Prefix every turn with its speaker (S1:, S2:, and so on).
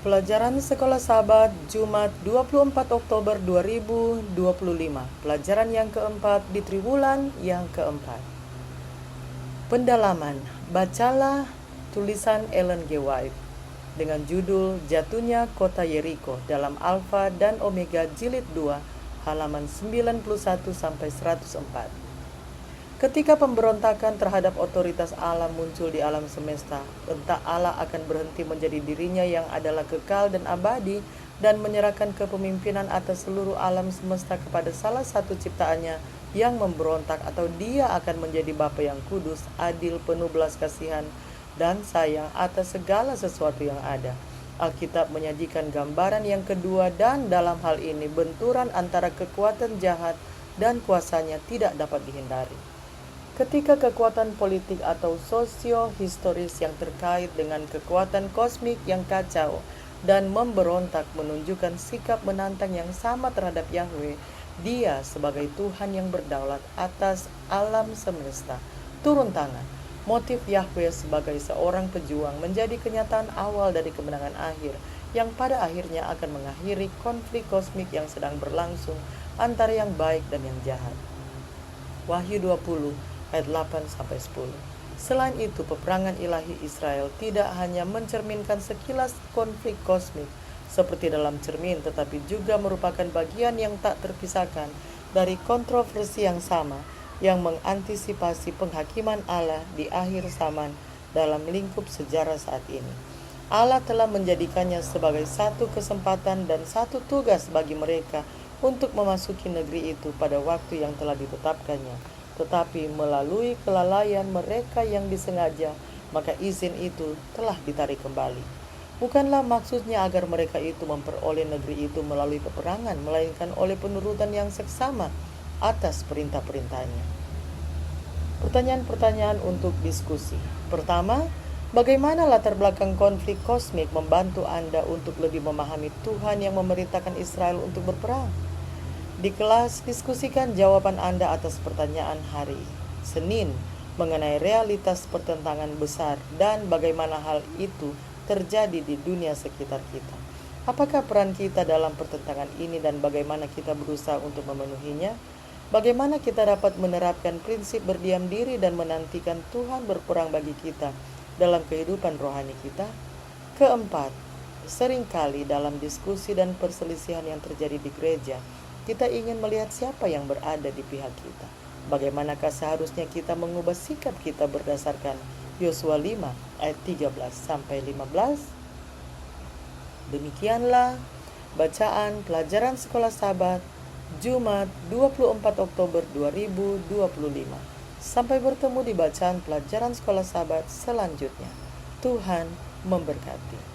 S1: Pelajaran Sekolah Sahabat Jumat 24 Oktober 2025. Pelajaran yang keempat di triwulan yang keempat. Pendalaman. Bacalah tulisan Ellen G. White dengan judul Jatuhnya Kota Yeriko dalam Alfa dan Omega Jilid 2 halaman 91-104. Ketika pemberontakan terhadap otoritas alam muncul di alam semesta, entah Allah akan berhenti menjadi dirinya yang adalah kekal dan abadi dan menyerahkan kepemimpinan atas seluruh alam semesta kepada salah satu ciptaannya yang memberontak, atau dia akan menjadi Bapa yang kudus, adil, penuh belas kasihan dan sayang atas segala sesuatu yang ada. Alkitab menyajikan gambaran yang kedua, dan dalam hal ini benturan antara kekuatan jahat dan kuasanya tidak dapat dihindari. Ketika kekuatan politik atau sosio-historis yang terkait dengan kekuatan kosmik yang kacau dan memberontak menunjukkan sikap menantang yang sama terhadap Yahweh, Dia sebagai Tuhan yang berdaulat atas alam semesta turun tangan. Motif Yahweh sebagai seorang pejuang menjadi kenyataan awal dari kemenangan akhir yang pada akhirnya akan mengakhiri konflik kosmik yang sedang berlangsung antara yang baik dan yang jahat. Wahyu 20 ayat 8-10. Selain itu, peperangan ilahi Israel tidak hanya mencerminkan sekilas konflik kosmik seperti dalam cermin, tetapi juga merupakan bagian yang tak terpisahkan dari kontroversi yang sama yang mengantisipasi penghakiman Allah di akhir zaman dalam lingkup sejarah saat ini. Allah telah menjadikannya sebagai satu kesempatan dan satu tugas bagi mereka untuk memasuki negeri itu pada waktu yang telah ditetapkannya. Tetapi melalui kelalaian mereka yang disengaja, maka izin itu telah ditarik kembali. Bukanlah maksudnya agar mereka itu memperoleh negeri itu melalui peperangan, melainkan oleh penurutan yang seksama atas perintah-perintahnya. Pertanyaan-pertanyaan untuk diskusi. Pertama, bagaimana latar belakang konflik kosmik membantu Anda untuk lebih memahami Tuhan yang memerintahkan Israel untuk berperang? Di kelas, diskusikan jawaban Anda atas pertanyaan hari Senin mengenai realitas pertentangan besar dan bagaimana hal itu terjadi di dunia sekitar kita. Apakah peran kita dalam pertentangan ini dan bagaimana kita berusaha untuk memenuhinya? Bagaimana kita dapat menerapkan prinsip berdiam diri dan menantikan Tuhan berperang bagi kita dalam kehidupan rohani kita? Keempat, seringkali dalam diskusi dan perselisihan yang terjadi di gereja, kita ingin melihat siapa yang berada di pihak kita. Bagaimanakah seharusnya kita mengubah sikap kita berdasarkan Yosua 5 ayat 13-15? Demikianlah bacaan pelajaran Sekolah Sahabat Jumat 24 Oktober 2025. Sampai bertemu di bacaan pelajaran Sekolah Sahabat selanjutnya. Tuhan memberkati.